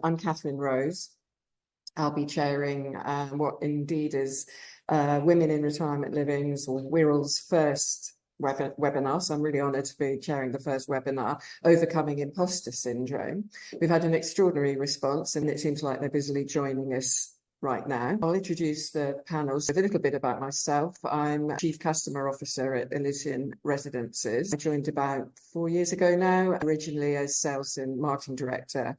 I'm Katherine Rose. I'll be chairing what indeed is Women in Retirement Living's, or WiRL's, first webinar. So I'm really honoured to be chairing the first webinar, Overcoming Imposter Syndrome. We've had an extraordinary response, and it seems like they're busily joining us right now. I'll introduce the panels with a little bit about myself. I'm Chief Customer Officer at Elysian Residences. I joined about 4 years ago now, originally as Sales and Marketing Director.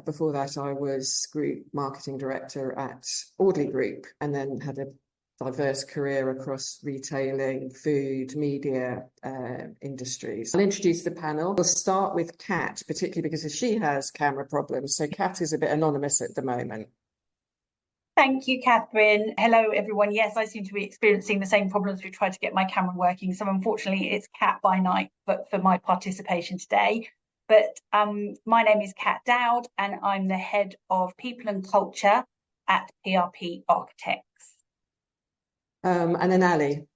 Before that, I was Group Marketing Director at Audley Group, and then had a diverse career across retailing, food, media industries. I'll introduce the panel. We'll start with Kat, particularly because she has camera problems. So Kat is a bit anonymous at the moment. Thank you, Katherine. Hello, everyone. Yes, I seem to be experiencing the same problems. We tried to get my camera working. So unfortunately, it's Kat by night, but for my participation today. But my name is Kat Dowd, and I'm the Head of People and Culture at PRP Architects. And then Ali.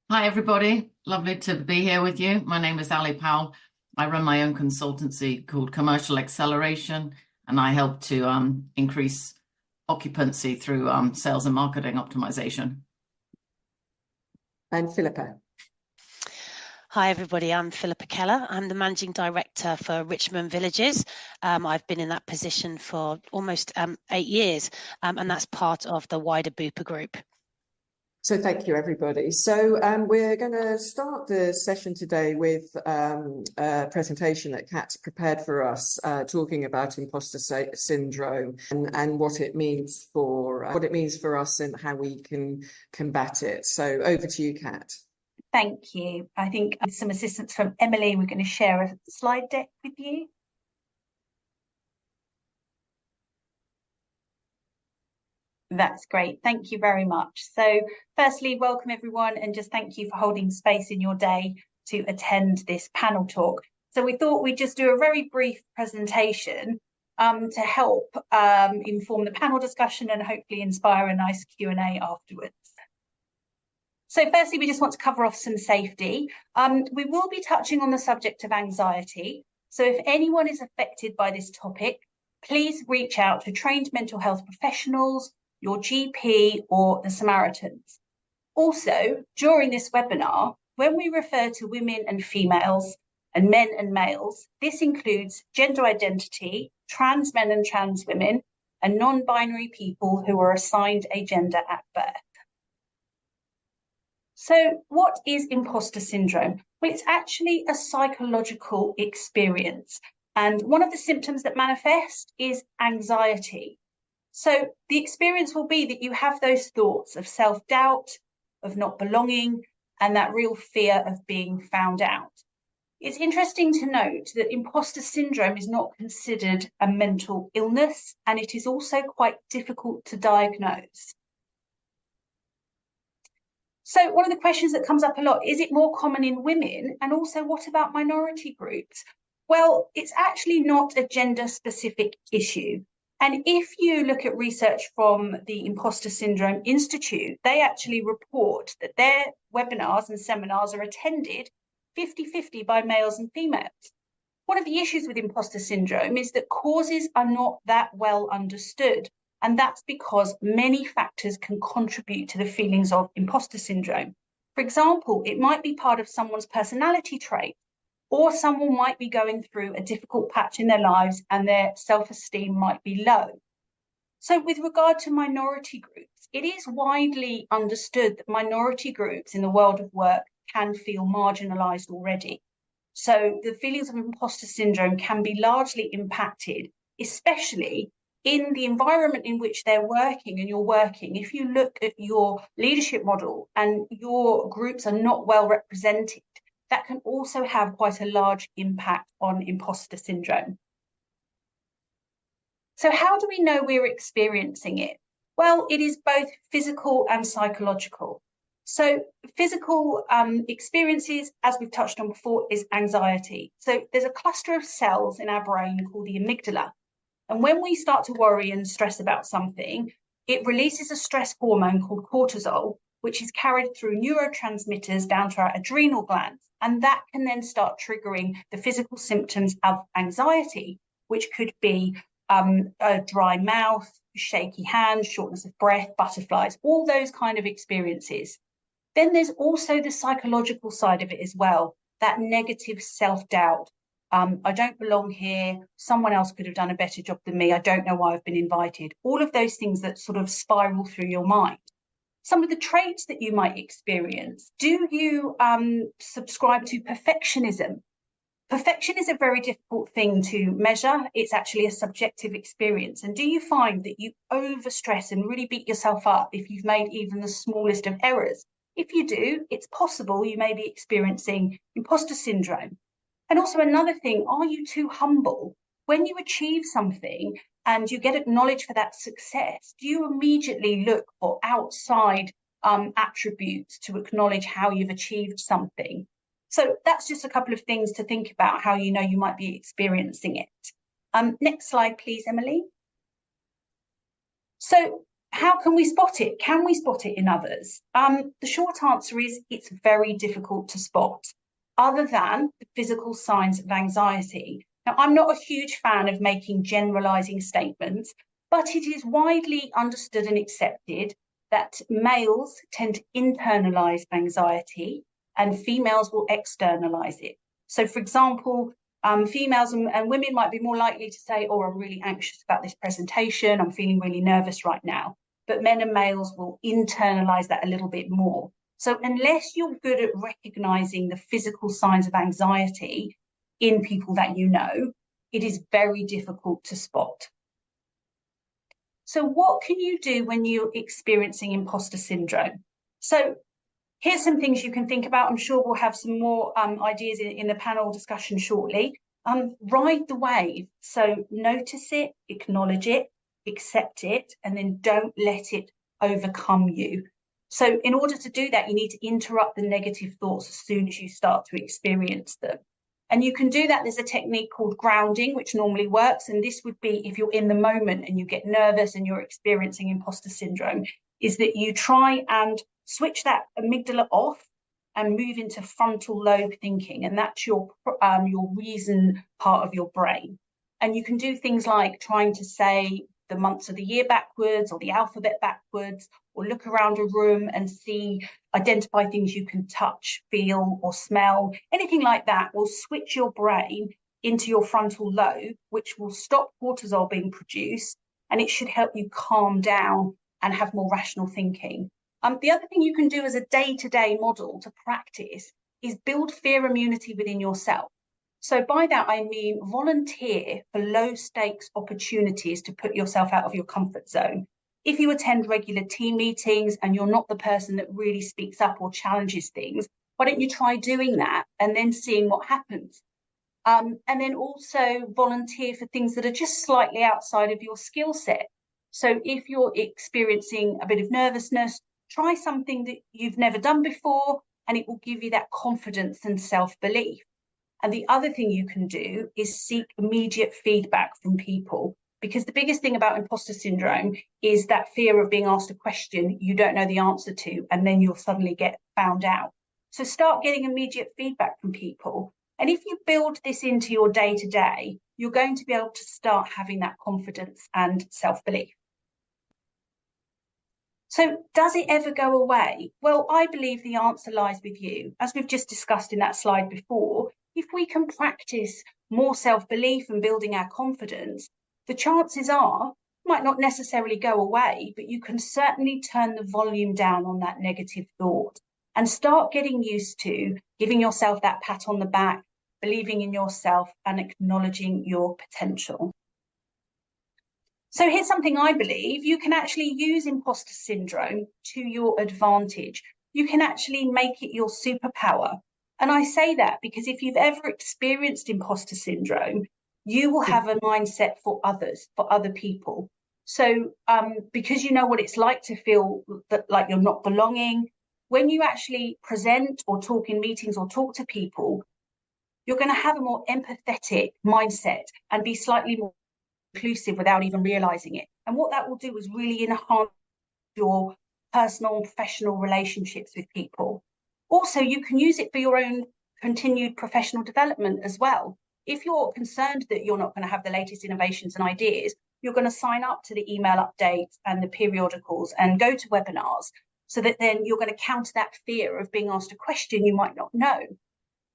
Hi, everybody. Lovely to be here with you. My name is Ali Powell. I run my own consultancy called Commercial Acceleration, and I help to increase occupancy through sales and marketing optimization. And Philippa. Hi, everybody. I'm Philippa Keller. I'm the Managing Director for Richmond Villages. I've been in that position for almost 8 years, and that's part of the wider Bupa group. So thank you, everybody. So we're going to start the session today with a presentation that Kat's prepared for us, talking about imposter syndrome and what it means for us and how we can combat it. So over to you, Kat. Thank you. I think with some assistance from Emily, we're going to share a slide deck with you. That's great. Thank you very much. So firstly, welcome everyone, and just thank you for holding space in your day to attend this panel talk. So we thought we'd just do a very brief presentation to help inform the panel discussion and hopefully inspire a nice Q&A afterwards. So firstly, we just want to cover off some safety. We will be touching on the subject of anxiety. So if anyone is affected by this topic, please reach out to trained mental health professionals, your GP, or the Samaritans. Also, during this webinar, when we refer to women and females and men and males, this includes gender identity, trans men and trans women, and non-binary people who are assigned a gender at birth. So what is imposter syndrome? Well, it's actually a psychological experience. And one of the symptoms that manifest is anxiety. So the experience will be that you have those thoughts of self-doubt, of not belonging, and that real fear of being found out. It's interesting to note that imposter syndrome is not considered a mental illness, and it is also quite difficult to diagnose. So one of the questions that comes up a lot, is it more common in women? And also, what about minority groups? Well, it's actually not a gender-specific issue. And if you look at research from the Imposter Syndrome Institute, they actually report that their webinars and seminars are attended 50-50 by males and females. One of the issues with imposter syndrome is that causes are not that well understood. And that's because many factors can contribute to the feelings of imposter syndrome. For example, it might be part of someone's personality trait, or someone might be going through a difficult patch in their lives and their self-esteem might be low. So with regard to minority groups, it is widely understood that minority groups in the world of work can feel marginalised already. So the feelings of imposter syndrome can be largely impacted, especially in the environment in which they're working and you're working. If you look at your leadership model and your groups are not well represented, that can also have quite a large impact on imposter syndrome. So how do we know we're experiencing it? Well, it is both physical and psychological. So physical experiences, as we've touched on before, is anxiety. So there's a cluster of cells in our brain called the amygdala. And when we start to worry and stress about something, it releases a stress hormone called cortisol, which is carried through neurotransmitters down to our adrenal glands. And that can then start triggering the physical symptoms of anxiety, which could be a dry mouth, shaky hands, shortness of breath, butterflies, all those kind of experiences. Then there's also the psychological side of it as well, that negative self-doubt. I don't belong here. Someone else could have done a better job than me. I don't know why I've been invited. All of those things that sort of spiral through your mind. Some of the traits that you might experience. Do you subscribe to perfectionism? Perfection is a very difficult thing to measure. It's actually a subjective experience. And do you find that you overstress and really beat yourself up if you've made even the smallest of errors? If you do, it's possible you may be experiencing imposter syndrome. And also another thing, are you too humble? When you achieve something and you get acknowledged for that success, do you immediately look for outside attributes to acknowledge how you've achieved something? So that's just a couple of things to think about how you know you might be experiencing it. Next slide, please, Emily. So how can we spot it? Can we spot it in others? The short answer is it's very difficult to spot, other than the physical signs of anxiety. Now, I'm not a huge fan of making generalizing statements, but it is widely understood and accepted that males tend to internalize anxiety and females will externalize it. So, for example, females and women might be more likely to say, oh, I'm really anxious about this presentation, I'm feeling really nervous right now. But men and males will internalize that a little bit more. So unless you're good at recognizing the physical signs of anxiety in people that you know, it is very difficult to spot. So what can you do when you're experiencing imposter syndrome? So here's some things you can think about. I'm sure we'll have some more ideas in the panel discussion shortly. Ride the wave. So notice it, acknowledge it, accept it, and then don't let it overcome you. So in order to do that, you need to interrupt the negative thoughts as soon as you start to experience them. And you can do that. There's a technique called grounding, which normally works. And this would be if you're in the moment and you get nervous and you're experiencing imposter syndrome, is that you try and switch that amygdala off and move into frontal lobe thinking. And that's your reason part of your brain. And you can do things like trying to say the months of the year backwards or the alphabet backwards, or look around a room and identify things you can touch, feel, or smell. Anything like that will switch your brain into your frontal lobe, which will stop cortisol being produced, and it should help you calm down and have more rational thinking. The other thing you can do as a day-to-day model to practice is build fear immunity within yourself. So by that, I mean volunteer for low stakes opportunities to put yourself out of your comfort zone. If you attend regular team meetings and you're not the person that really speaks up or challenges things, why don't you try doing that and then seeing what happens? And then also volunteer for things that are just slightly outside of your skill set. So if you're experiencing a bit of nervousness, try something that you've never done before, and it will give you that confidence and self-belief. And the other thing you can do is seek immediate feedback from people, because the biggest thing about imposter syndrome is that fear of being asked a question you don't know the answer to, and then you'll suddenly get found out. So start getting immediate feedback from people. And if you build this into your day-to-day, you're going to be able to start having that confidence and self-belief. So does it ever go away? Well, I believe the answer lies with you. As we've just discussed in that slide before, if we can practice more self-belief and building our confidence, the chances are it might not necessarily go away, but you can certainly turn the volume down on that negative thought and start getting used to giving yourself that pat on the back, believing in yourself and acknowledging your potential. So here's something I believe: you can actually use imposter syndrome to your advantage. You can actually make it your superpower. And I say that because if you've ever experienced imposter syndrome, you will have a mindset for others, for other people. So because you know what it's like to feel that like you're not belonging, when you actually present or talk in meetings or talk to people, you're going to have a more empathetic mindset and be slightly more inclusive without even realizing it. And what that will do is really enhance your personal and professional relationships with people. Also, you can use it for your own continued professional development as well. If you're concerned that you're not going to have the latest innovations and ideas, you're going to sign up to the email updates and the periodicals and go to webinars, so that then you're going to counter that fear of being asked a question you might not know.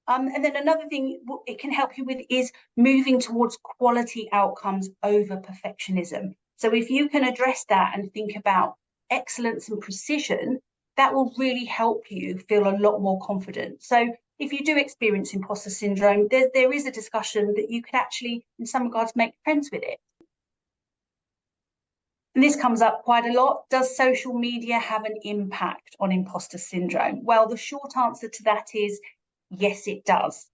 And then another thing it can help you with is moving towards quality outcomes over perfectionism. So if you can address that and think about excellence and precision, that will really help you feel a lot more confident. So if you do experience imposter syndrome, there is a discussion that you can actually, in some regards, make friends with it. And this comes up quite a lot. Does social media have an impact on imposter syndrome? Well, the short answer to that is yes, it does.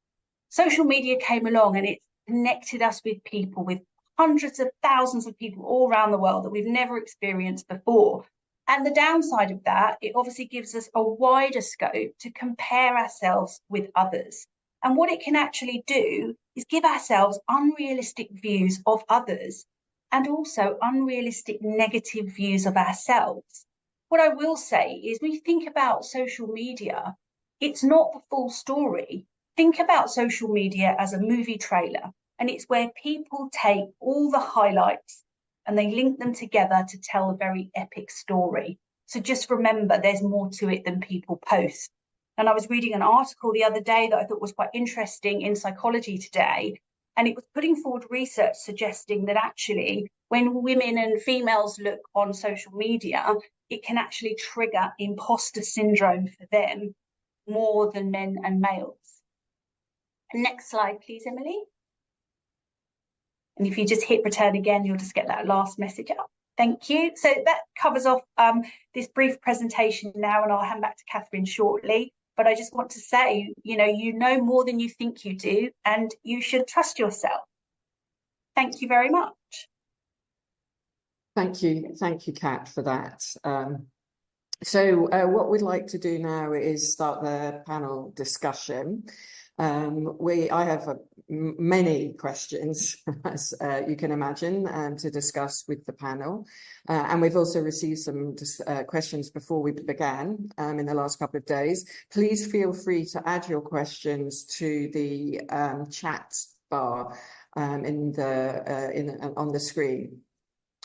Social media came along and it connected us with people, with hundreds of thousands of people all around the world that we've never experienced before. And the downside of that, it obviously gives us a wider scope to compare ourselves with others. And what it can actually do is give ourselves unrealistic views of others and also unrealistic negative views of ourselves. What I will say is, when you think about social media, it's not the full story. Think about social media as a movie trailer, and it's where people take all the highlights and they link them together to tell a very epic story. So just remember, there's more to it than people post. And I was reading an article the other day that I thought was quite interesting in Psychology Today, and it was putting forward research suggesting that actually when women and females look on social media, it can actually trigger imposter syndrome for them more than men and males. Next slide, please, Emily. And if you just hit return again, you'll just get that last message up. Thank you. So that covers off this brief presentation now, and I'll hand back to Katherine shortly. But I just want to say, you know more than you think you do, and you should trust yourself. Thank you very much. Thank you, Kat, for that. So what we'd like to do now is start the panel discussion. I have many questions, as you can imagine, to discuss with the panel. And we've also received some questions before we began in the last couple of days. Please feel free to add your questions to the chat bar on the screen.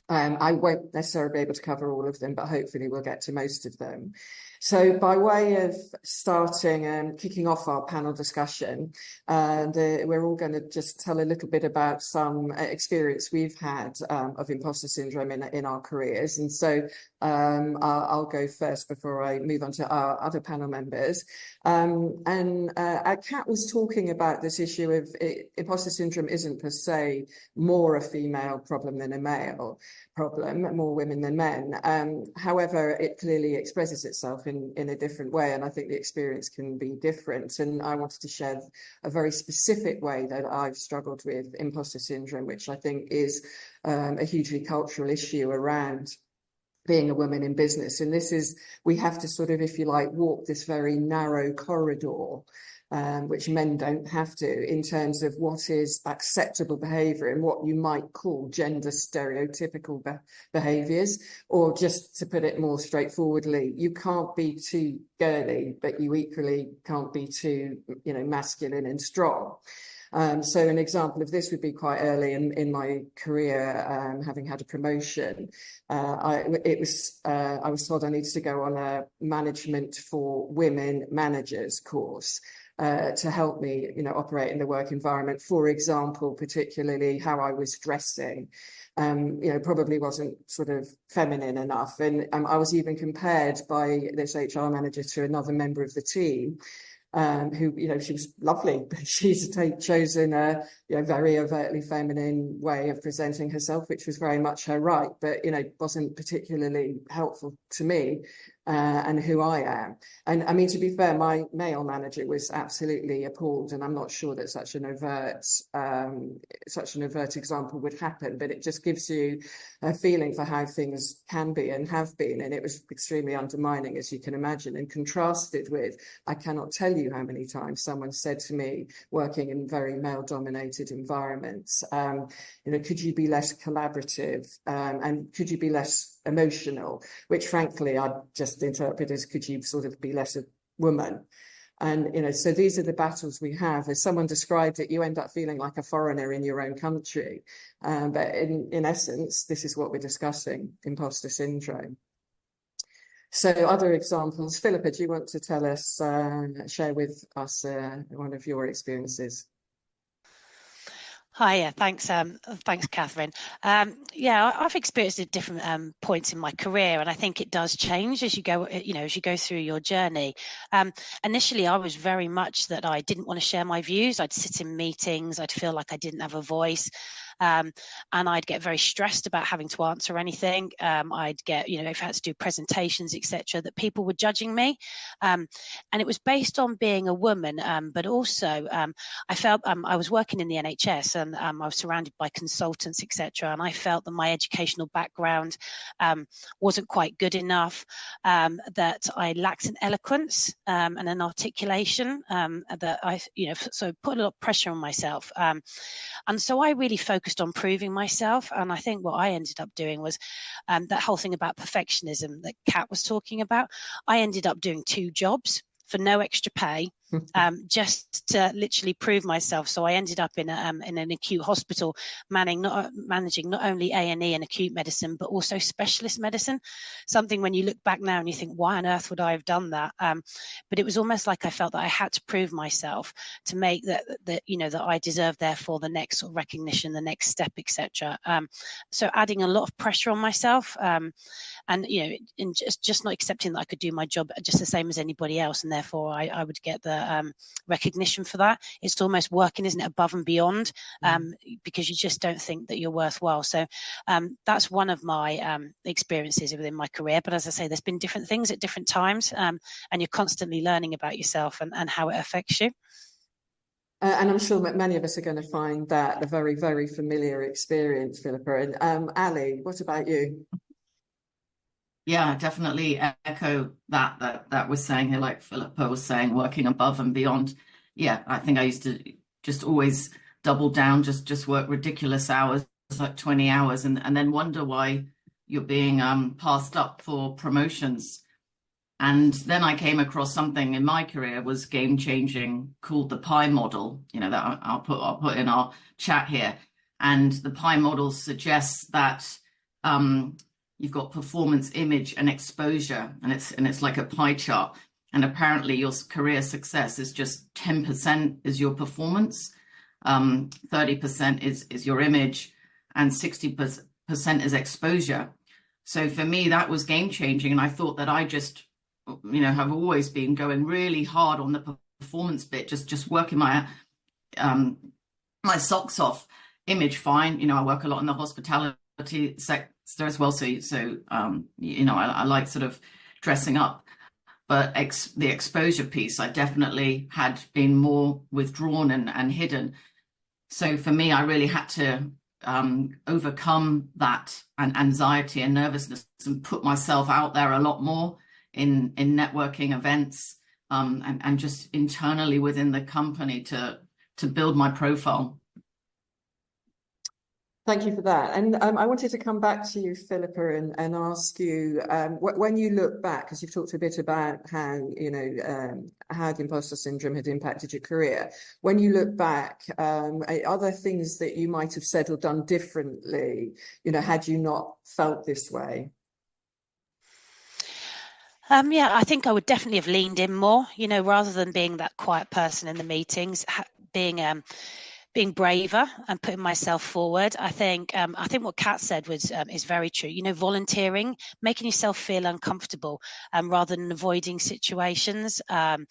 I won't necessarily be able to cover all of them, but hopefully we'll get to most of them. So by way of starting and kicking off our panel discussion, we're all going to just tell a little bit about some experience we've had of imposter syndrome in our careers. And so I'll go first before I move on to our other panel members. Kat was talking about this issue of imposter syndrome isn't per se more a female problem than a male problem, more women than men. However, it clearly expresses itself in a different way, and I think the experience can be different. And I wanted to share a very specific way that I've struggled with imposter syndrome, which I think is a hugely cultural issue around being a woman in business. And this is, we have to sort of, if you like, walk this very narrow corridor, which men don't have to, in terms of what is acceptable behaviour and what you might call gender stereotypical behaviours, or just to put it more straightforwardly, you can't be too girly, but you equally can't be too, masculine and strong. So an example of this would be quite early in my career, having had a promotion. I was told I needed to go on a management for women managers course to help me, operate in the work environment. For example, particularly how I was dressing, probably wasn't sort of feminine enough. And I was even compared by this HR manager to another member of the team. Who, she was lovely, but she's chosen a, very overtly feminine way of presenting herself, which was very much her right, but, wasn't particularly helpful to me and who I am. And I mean, to be fair, my male manager was absolutely appalled, and I'm not sure that such an overt example would happen, but it just gives you a feeling for how things can be and have been. And it was extremely undermining, as you can imagine, and contrasted with, I cannot tell you how many times someone said to me, working in very male-dominated environments, could you be less collaborative, and could you be less emotional, which frankly I just interpret as, could you sort of be less a woman? And, you know, so these are the battles we have. As someone described it, you end up feeling like a foreigner in your own country. But in essence, this is what we're discussing, imposter syndrome. So other examples, Philippa, do you want to tell us, share with us one of your experiences? Hi, yeah, thanks, Katherine. Yeah, I've experienced it at different points in my career, and I think it does change as you go, you know, as you go through your journey. Initially, I was very much that I didn't want to share my views. I'd sit in meetings, I'd feel like I didn't have a voice, and I'd get very stressed about having to answer anything. I'd get, you know, if I had to do presentations, etc., that people were judging me, and it was based on being a woman, but also I felt I was working in the NHS, and I was surrounded by consultants, etc. And I felt that my educational background wasn't quite good enough, that I lacked an eloquence and an articulation, that I, you know, so put a lot of pressure on myself. And so I really focused on proving myself. And I think what I ended up doing was that whole thing about perfectionism that Kat was talking about. I ended up doing 2 jobs for no extra pay, just to literally prove myself. So I ended up in an acute hospital, managing not only A&E and acute medicine, but also specialist medicine. Something when you look back now and you think, why on earth would I have done that? But it was almost like I felt that I had to prove myself to make that you know, that I deserved therefore the next sort of recognition, the next step, etc. So adding a lot of pressure on myself. And, you know, in just not accepting that I could do my job just the same as anybody else, and therefore I would get the recognition for that. It's almost working, isn't it, above and beyond, because you just don't think that you're worthwhile. So that's one of my experiences within my career. But as I say, there's been different things at different times, and you're constantly learning about yourself and how it affects you. And I'm sure that many of us are going to find that a very, very familiar experience, Philippa. And Ali, what about you? Yeah, definitely echo that we're saying here, like Philippa was saying, working above and beyond. Yeah, I think I used to just always double down, just work ridiculous hours, like 20 hours, and then wonder why you're being passed up for promotions. And then I came across something in my career was game changing, called the pie model, you know, that I'll put in our chat here. And the pie model suggests that you've got performance, image, and exposure, and it's like a pie chart. And apparently your career success is just 10% is your performance, 30% is your image, and 60% is exposure. So for me, that was game changing. And I thought that I just, you know, have always been going really hard on the performance bit, just working my my socks off. Image, fine. You know, I work a lot in the hospitality sector as well. So you know, I like sort of dressing up. But the exposure piece, I definitely had been more withdrawn and hidden. So for me, I really had to overcome that and anxiety and nervousness and put myself out there a lot more in networking events and just internally within the company to build my profile. Thank you for that. And I wanted to come back to you, Philippa, and ask you, when you look back, because you've talked a bit about how, you know, how the imposter syndrome had impacted your career. When you look back, are there things that you might have said or done differently, you know, had you not felt this way? Yeah, I think I would definitely have leaned in more, you know, rather than being that quiet person in the meetings, being braver and putting myself forward. I think what Kat said was is very true. You know, volunteering, making yourself feel uncomfortable, rather than avoiding situations. And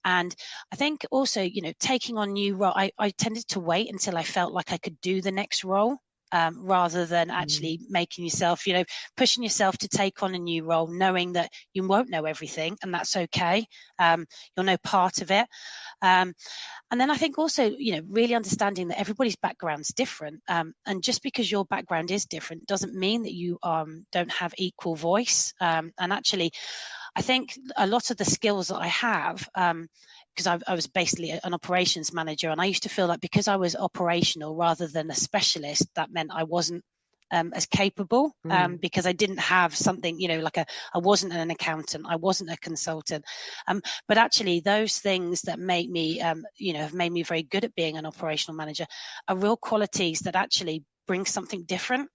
I think also, you know, taking on new role. I tended to wait until I felt like I could do the next role. Rather than actually making yourself, you know, pushing yourself to take on a new role, knowing that you won't know everything, and that's okay. You'll know part of it. And then I think also, you know, really understanding that everybody's background's different. And just because your background is different doesn't mean that you don't have equal voice. And actually, I think a lot of the skills that I have, because I was basically an operations manager, and I used to feel like because I was operational rather than a specialist, that meant I wasn't as capable, because I didn't have something, like I wasn't an accountant, I wasn't a consultant. But actually those things that make me, have made me very good at being an operational manager are real qualities that actually bring something different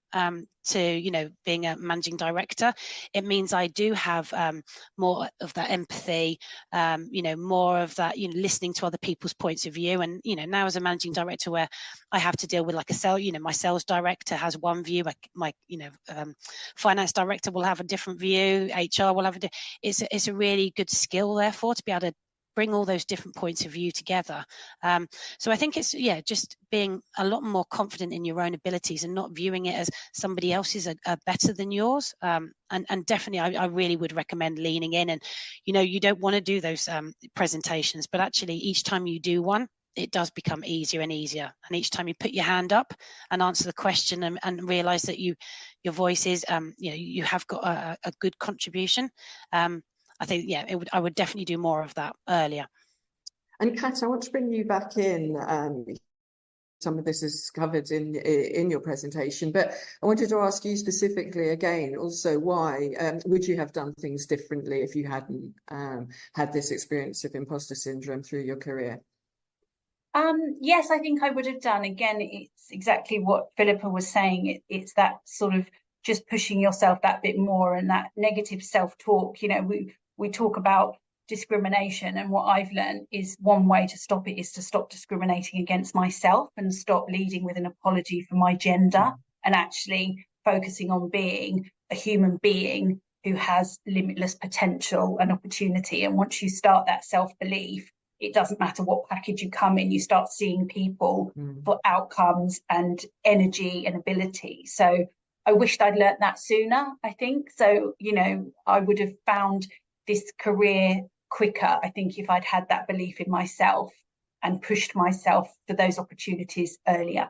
to being a managing director. It means I do have more of that empathy, more of that listening to other people's points of view. And now as a managing director, where I have to deal with like a sale, my sales director has one view, my finance director will have a different view, HR will have it's a really good skill, therefore, to be able to bring all those different points of view together. So I think it's just being a lot more confident in your own abilities and not viewing it as somebody else's are better than yours. And definitely I really would recommend leaning in. And you don't want to do those presentations, but actually each time you do one, it does become easier and easier. And each time you put your hand up and answer the question and realize that your voice is you have got a good contribution. I think, I would definitely do more of that earlier. And Kat, I want to bring you back in. Some of this is covered in your presentation, but I wanted to ask you specifically again, also why would you have done things differently if you hadn't had this experience of imposter syndrome through your career? Yes, I think I would have done. Again, it's exactly what Philippa was saying. It's that sort of just pushing yourself that bit more, and that negative self-talk. We talk about discrimination, and what I've learned is one way to stop it is to stop discriminating against myself and stop leading with an apology for my gender, and actually focusing on being a human being who has limitless potential and opportunity. And once you start that self-belief, it doesn't matter what package you come in, you start seeing people for outcomes and energy and ability. So I wished I'd learnt that sooner, I think. So, I would have found this career quicker, I think, if I'd had that belief in myself and pushed myself for those opportunities earlier.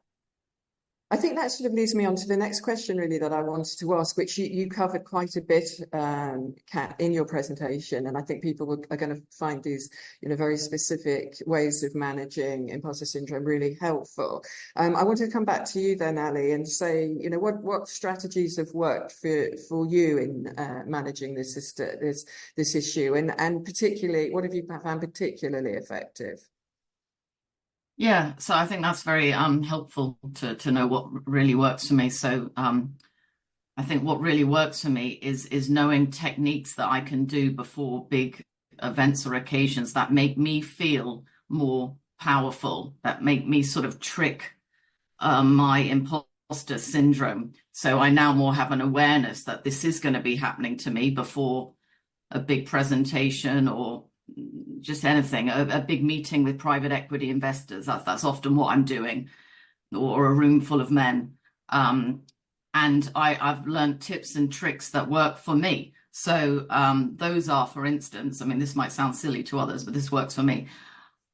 I think that sort of leads me on to the next question, really, that I wanted to ask, which you covered quite a bit, Kat, in your presentation. And I think people are going to find these, very specific ways of managing imposter syndrome really helpful. I want to come back to you then, Ali, and say, what strategies have worked for you in managing this issue, and particularly, what have you found particularly effective? Yeah, so I think that's very helpful to know what really works for me. So I think what really works for me is knowing techniques that I can do before big events or occasions that make me feel more powerful, that make me sort of trick my imposter syndrome. So I now more have an awareness that this is going to be happening to me before a big presentation or just anything, a big meeting with private equity investors. That's often what I'm doing, or a room full of men. And I've learned tips and tricks that work for me. So those are, for instance, this might sound silly to others, but this works for me.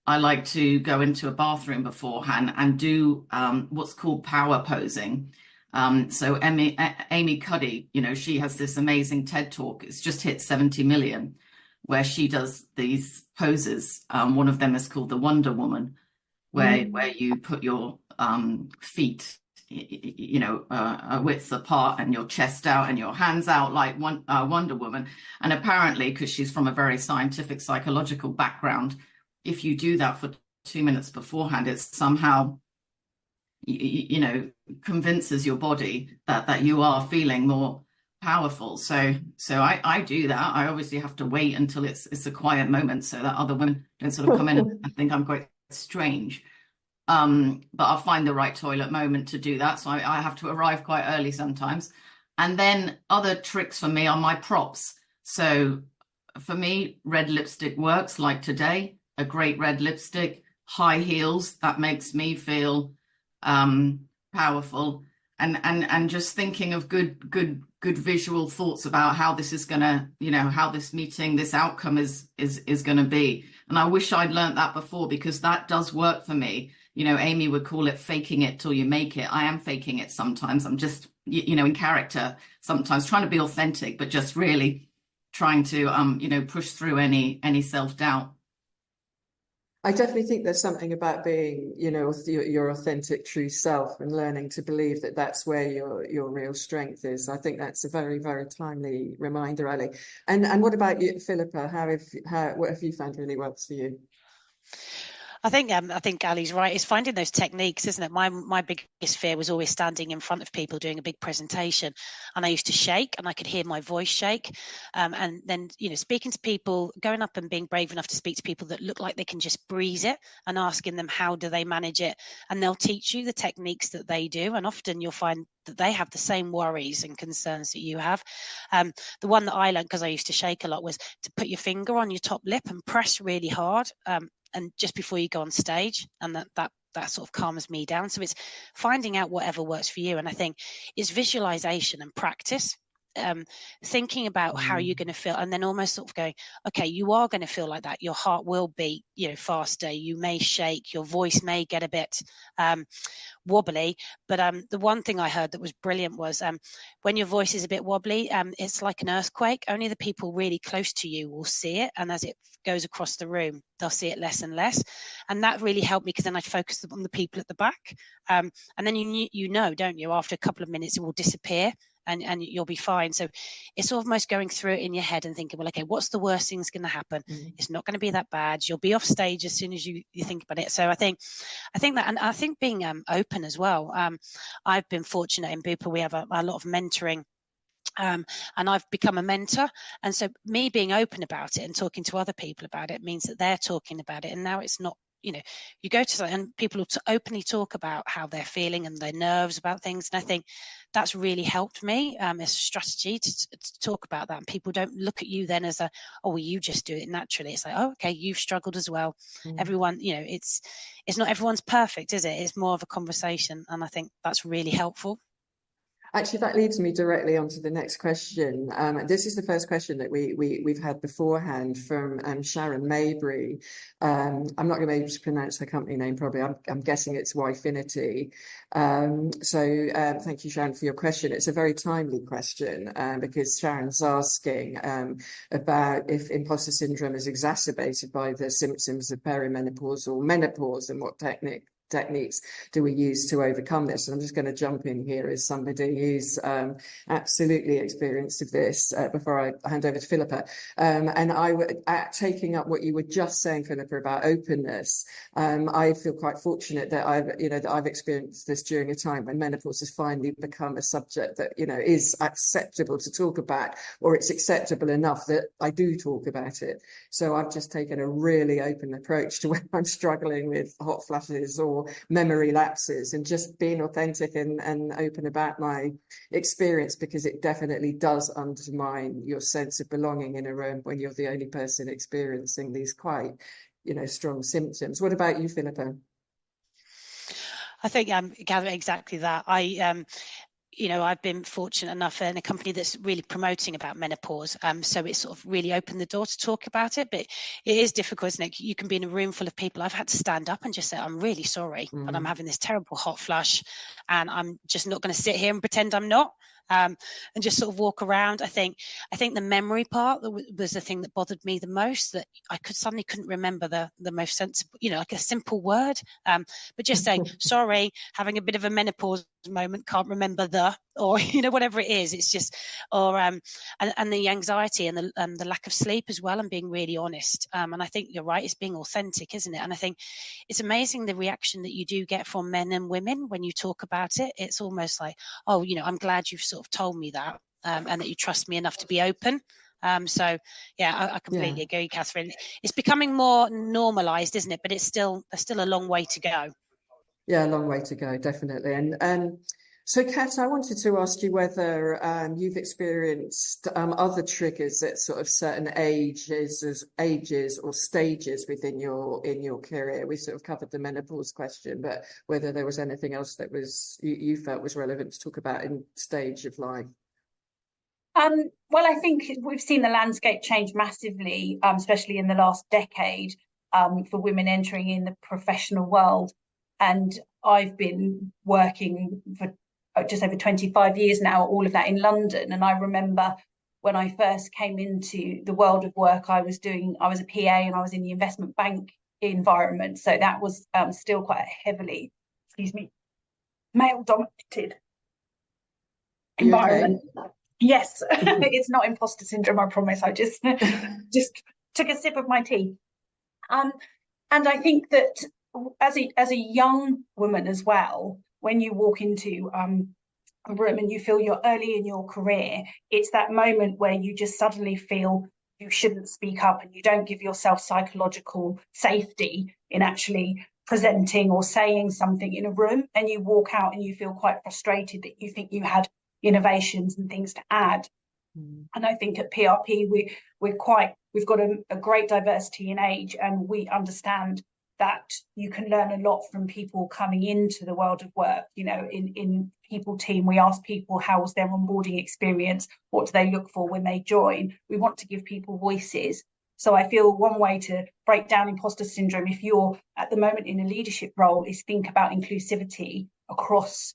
I like to go into a bathroom beforehand and do what's called power posing. So Amy Cuddy, she has this amazing TED talk. It's just hit 70 million. Where she does these poses. One of them is called the Wonder Woman, where you put your feet, a width apart, and your chest out and your hands out like Wonder Woman. And apparently, because she's from a very scientific, psychological background, if you do that for 2 minutes beforehand, it somehow, convinces your body that you are feeling more powerful. So I do that. I obviously have to wait until it's a quiet moment so that other women don't sort of come in and think I'm quite strange. But I'll find the right toilet moment to do that. So I have to arrive quite early sometimes. And then other tricks for me are my props. So for me, red lipstick works, like today, a great red lipstick, high heels, that makes me feel powerful. And just thinking of good visual thoughts about how this is going to, how this meeting, this outcome is going to be. And I wish I'd learned that before, because that does work for me. Amy would call it faking it till you make it. I am faking it sometimes. I'm just, in character, sometimes trying to be authentic, but just really trying to, push through any self-doubt. I definitely think there's something about being, you know, your authentic true self and learning to believe that that's where your real strength is. I think that's a very, very timely reminder, Ali. And what about you, Philippa? What have you found really works for you? I think Ali's right. It's finding those techniques, isn't it? My biggest fear was always standing in front of people doing a big presentation, and I used to shake, and I could hear my voice shake. And then, you know, speaking to people, going up and being brave enough to speak to people that look like they can just breeze it, and asking them how do they manage it, and they'll teach you the techniques that they do, and often you'll find that they have the same worries and concerns that you have. The one that I learned, because I used to shake a lot, was to put your finger on your top lip and press really hard. And just before you go on stage, and that sort of calms me down. So it's finding out whatever works for you. And I think it's visualization and practice, thinking about how you're going to feel, and then almost sort of going, okay, you are going to feel like that. Your heart will beat, you know, faster. You may shake. Your voice may get a bit wobbly. But the one thing I heard that was brilliant was when your voice is a bit wobbly, it's like an earthquake. Only the people really close to you will see it, and as it goes across the room, they'll see it less and less. And that really helped me, because then I focused on the people at the back. And then you know, don't you? After a couple of minutes, it will disappear. And you'll be fine. So it's almost going through it in your head and thinking, well, okay, what's the worst thing that's going to happen? It's not going to be that bad. You'll be off stage as soon as you think about it. So I think that, and I think being open as well. I've been fortunate in Bupa. We have a lot of mentoring. And I've become a mentor, and so me being open about it and talking to other people about it means that they're talking about it. And now it's not, you know, you go to something and people will openly talk about how they're feeling and their nerves about things. And I think that's really helped me as a strategy to talk about that. And people don't look at you then as a, oh, well, you just do it naturally. It's like, oh, okay, you've struggled as well. Everyone, you know, it's not everyone's perfect, is it? It's more of a conversation. And I think that's really helpful. Actually, that leads me directly on to the next question. This is the first question that we've had beforehand from Sharon Maybury. I'm not going to be able to pronounce her company name probably. I'm guessing it's Wifinity. So thank you, Sharon, for your question. It's a very timely question because Sharon's asking about if imposter syndrome is exacerbated by the symptoms of perimenopause or menopause, and what techniques do we use to overcome this? And I'm just going to jump in here as somebody who's absolutely experienced of this before I hand over to Philippa. And I would, taking up what you were just saying, Philippa, about openness, I feel quite fortunate that I've experienced this during a time when menopause has finally become a subject that, you know, is acceptable to talk about, or it's acceptable enough that I do talk about it. So I've just taken a really open approach to when I'm struggling with hot flushes or memory lapses, and just being authentic and open about my experience, because it definitely does undermine your sense of belonging in a room when you're the only person experiencing these quite, you know, strong symptoms. What about you, Philippa? I think Katherine, exactly that. You know, I've been fortunate enough in a company that's really promoting about menopause. So it's sort of really opened the door to talk about it, but it is difficult, isn't it? You can be in a room full of people. I've had to stand up and just say, I'm really sorry, but I'm having this terrible hot flush, and I'm just not going to sit here and pretend I'm not. And just sort of walk around. I think the memory part was the thing that bothered me the most, that I suddenly couldn't remember the most sensible, you know, like a simple word. But just saying, sorry, having a bit of a menopause moment, can't remember or, you know, whatever it is. It's just, or, and the anxiety and the lack of sleep as well, and being really honest. And I think you're right, it's being authentic, isn't it? And I think it's amazing the reaction that you do get from men and women when you talk about it. It's almost like, oh, you know, I'm glad you've sort of told me that, and that you trust me enough to be open. So yeah, I completely agree, Katherine. It's becoming more normalized, isn't it? But there's still a long way to go. Yeah, a long way to go, definitely. And so, Kat, I wanted to ask you whether you've experienced other triggers at sort of certain ages or stages within your career. We sort of covered the menopause question, but whether there was anything else that was you felt was relevant to talk about in stage of life. Well, I think we've seen the landscape change massively, especially in the last decade, for women entering in the professional world. And I've been working for just over 25 years now, all of that in London. And I remember when I first came into the world of work, I was a PA and I was in the investment bank environment. So that was still quite a heavily, male dominated environment. Okay? Yes, it's not imposter syndrome, I promise. I just took a sip of my tea. And I think that as a young woman as well, when you walk into a room and you feel you're early in your career, it's that moment where you just suddenly feel you shouldn't speak up, and you don't give yourself psychological safety in actually presenting or saying something in a room, and you walk out and you feel quite frustrated that you think you had innovations and things to add. And I think at PRP we've got a great diversity in age, and we understand that you can learn a lot from people coming into the world of work. You know, in people team, we ask people how was their onboarding experience, what do they look for when they join. We want to give people voices. So I feel one way to break down imposter syndrome, if you're at the moment in a leadership role, is think about inclusivity across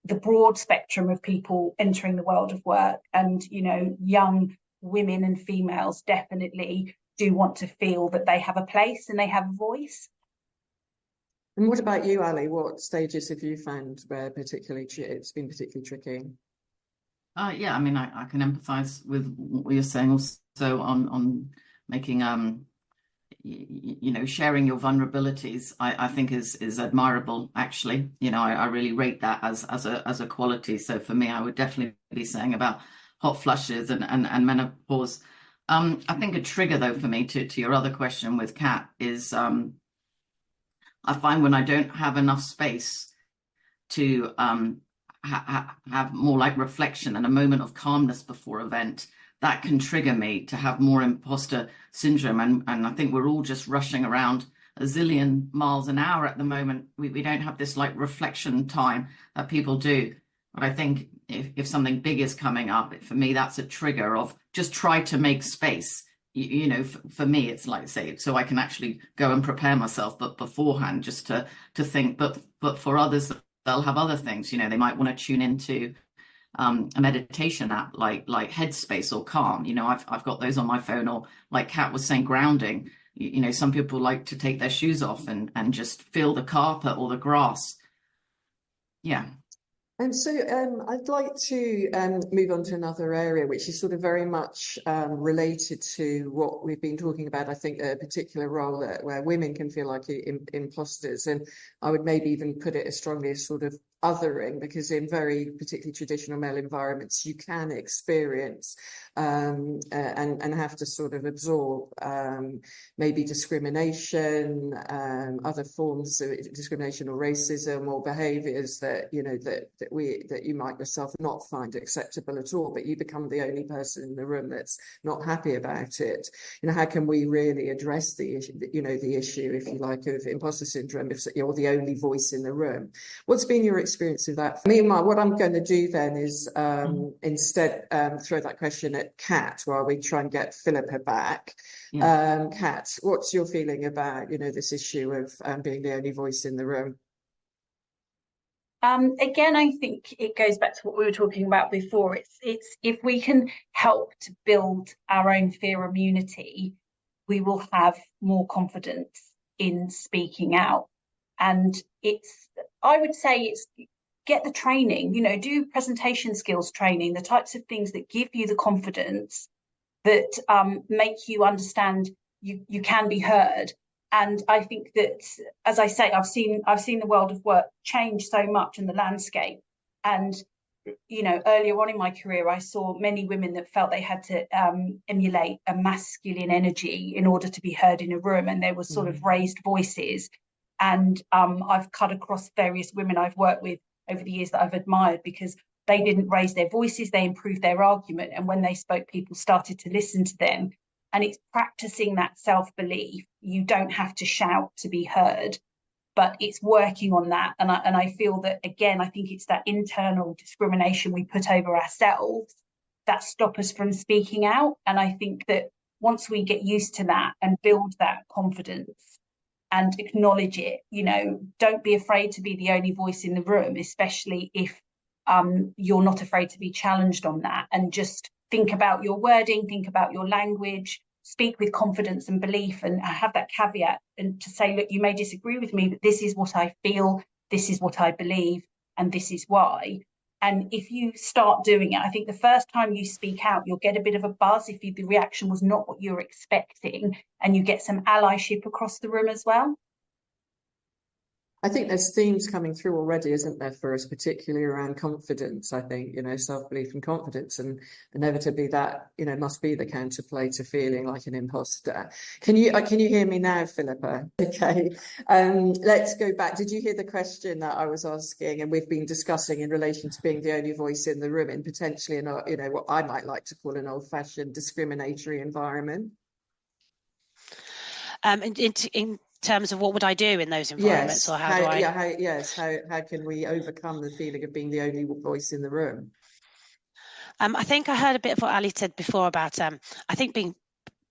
the broad spectrum of people entering the world of work. And, you know, young women and females definitely do want to feel that they have a place and they have a voice. And what about you, Ali? What stages have you found where it's been particularly tricky? Yeah, I mean, I can empathise with what you're saying also on making you know, sharing your vulnerabilities. I think is admirable, actually. You know, I really rate that as a quality. So for me, I would definitely be saying about hot flushes and menopause. I think a trigger though for me to your other question with Kat is I find when I don't have enough space to have more like reflection and a moment of calmness before event, that can trigger me to have more imposter syndrome. And I think we're all just rushing around a zillion miles an hour at the moment. We don't have this like reflection time that people do. But I think if something big is coming up, for me, that's a trigger of just try to make space. You know, for me, it's like, say, so I can actually go and prepare myself, but beforehand, just to think. But for others, they'll have other things. You know, they might want to tune into a meditation app like Headspace or Calm. You know, I've got those on my phone, or like Kat was saying, grounding. You know, some people like to take their shoes off and just feel the carpet or the grass. Yeah. And so I'd like to move on to another area, which is sort of very much related to what we've been talking about. I think a particular role where women can feel like imposters. And I would maybe even put it as strongly as sort of othering, because in very particularly traditional male environments, you can experience and have to sort of absorb maybe discrimination, other forms of discrimination or racism, or behaviours that, you know, that you might yourself not find acceptable at all, but you become the only person in the room that's not happy about it. You know, how can we really address the issue, you know, the issue, if you like, of imposter syndrome if you're the only voice in the room? What's been your experience of that? Meanwhile, what I'm going to do then is instead throw that question at Kat while we try and get Philippa back. Yeah. Kat, what's your feeling about, you know, this issue of being the only voice in the room? Again, I think it goes back to what we were talking about before. It's if we can help to build our own fear immunity, we will have more confidence in speaking out. And I would say it's get the training, you know, do presentation skills training, the types of things that give you the confidence that make you understand you can be heard. And I think that, as I say, I've seen the world of work change so much in the landscape. And, you know, earlier on in my career, I saw many women that felt they had to emulate a masculine energy in order to be heard in a room. And there was sort of raised voices. And I've cut across various women I've worked with over the years that I've admired, because they didn't raise their voices, they improved their argument. And when they spoke, people started to listen to them. And it's practicing that self-belief. You don't have to shout to be heard, but it's working on that. And I feel that, again, I think it's that internal discrimination we put over ourselves that stop us from speaking out. And I think that once we get used to that and build that confidence and acknowledge it, you know, don't be afraid to be the only voice in the room, especially if you're not afraid to be challenged on that. And just think about your wording, think about your language, speak with confidence and belief and have that caveat, and to say, look, you may disagree with me, but this is what I feel, this is what I believe, and this is why. And if you start doing it, I think the first time you speak out, you'll get a bit of a buzz if the reaction was not what you're expecting, and you get some allyship across the room as well. I think there's themes coming through already, isn't there, for us, particularly around confidence. I think, self-belief and confidence, and inevitably that, must be the counterplay to feeling like an imposter. Can you hear me now, Philippa? Okay. Let's go back. Did you hear the question that I was asking, and we've been discussing in relation to being the only voice in the room in potentially what I might like to call an old-fashioned discriminatory environment? In terms of what would I do in those environments, or how can we overcome the feeling of being the only voice in the room? I think I heard a bit of what Ali said before about I think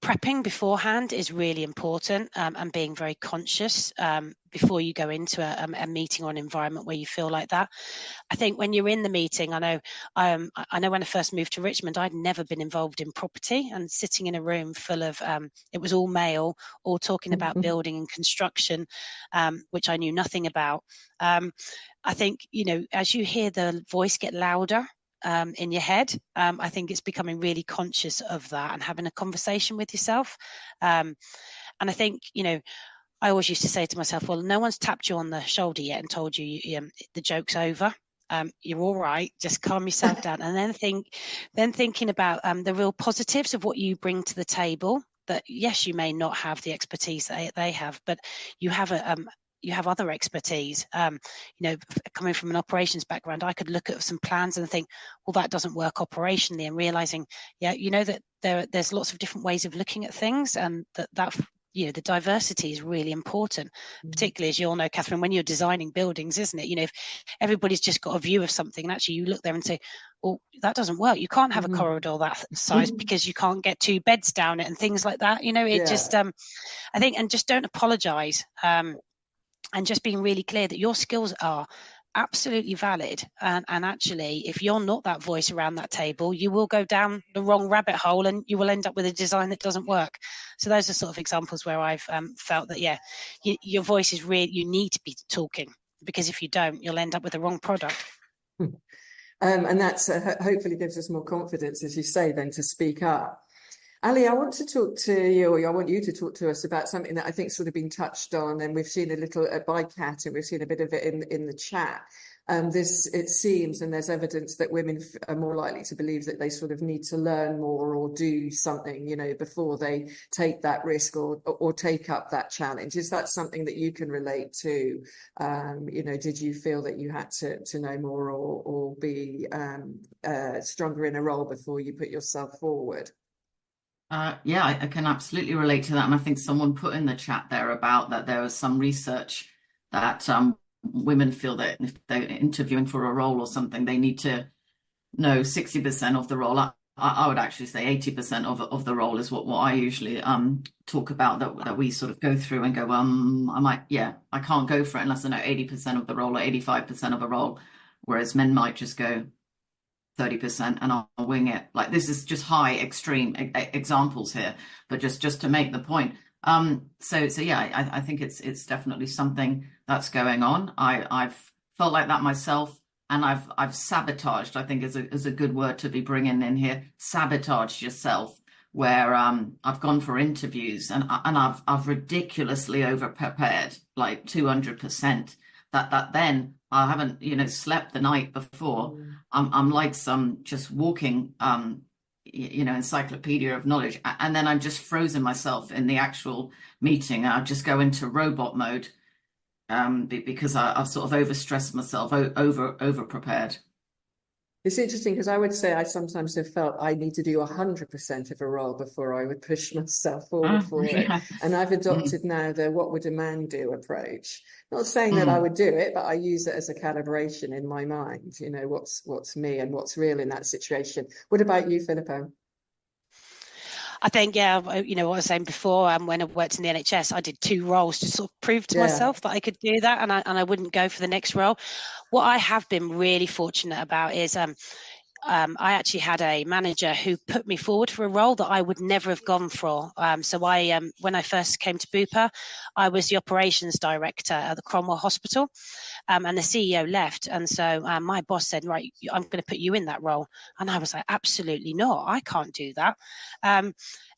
prepping beforehand is really important, and being very conscious before you go into a meeting or an environment where you feel like that. I think when you're in the meeting, I know when I first moved to Richmond, I'd never been involved in property, and sitting in a room full of it was all male, all talking about building and construction, which I knew nothing about. I think, as you hear the voice get louder in your head, I think it's becoming really conscious of that and having a conversation with yourself. And I think, I always used to say to myself, well, no one's tapped you on the shoulder yet and told you, the joke's over. You're all right. Just calm yourself down, and then thinking about the real positives of what you bring to the table. That yes, you may not have the expertise that they have, but you have other expertise. Coming from an operations background, I could look at some plans and think, well, that doesn't work operationally, and realizing, that there's lots of different ways of looking at things, and that the diversity is really important, particularly, as you all know, Katherine, when you're designing buildings, isn't it? If everybody's just got a view of something, and actually you look there and say, well, that doesn't work. You can't have a corridor that size because you can't get 2 beds down it, and things like that. Just I think, and just don't apologize. And just being really clear that your skills are absolutely valid. And actually, if you're not that voice around that table, you will go down the wrong rabbit hole and you will end up with a design that doesn't work. So those are sort of examples where I've felt that, your voice is really, you need to be talking, because if you don't, you'll end up with the wrong product. And that's hopefully gives us more confidence, as you say, then to speak up. Ali, I want to talk to you, or I want you to talk to us about something that I think sort of been touched on, and we've seen a little by Kat, and we've seen a bit of it in the chat. It seems, and there's evidence that women are more likely to believe that they sort of need to learn more or do something, before they take that risk or take up that challenge. Is that something that you can relate to? Did you feel that you had to know more or be stronger in a role before you put yourself forward? I can absolutely relate to that. And I think someone put in the chat there about that there was some research that women feel that if they're interviewing for a role or something, they need to know 60% of the role. I would actually say 80% of the role is what I usually talk about, that we sort of go through and go, I can't go for it unless I know 80% of the role or 85% of a role, whereas men might just go 30% and I'll wing it. Like, this is just high extreme examples here, but just to make the point. I think it's definitely something that's going on. I've felt like that myself, and I've sabotaged, I think is a good word to be bringing in here, sabotaged yourself, where I've gone for interviews and I've ridiculously over prepared, like 200%, that then I haven't, slept the night before. I'm like some just walking, encyclopedia of knowledge. And then I'm just frozen myself in the actual meeting. I just go into robot mode because I've sort of overstressed myself, over prepared. It's interesting because I would say I sometimes have felt I need to do 100% of a role before I would push myself forward for it. And I've adopted now the what would a man do approach. Not saying that I would do it, but I use it as a calibration in my mind, what's me and what's real in that situation. What about you, Philippa? I think, what I was saying before, when I worked in the NHS, I did 2 roles to sort of prove to myself that I could do that, and I wouldn't go for the next role. What I have been really fortunate about is I actually had a manager who put me forward for a role that I would never have gone for. So when I first came to Bupa, I was the operations director at the Cromwell Hospital, and the CEO left. And so my boss said, right, I'm going to put you in that role. And I was like, absolutely not. I can't do that.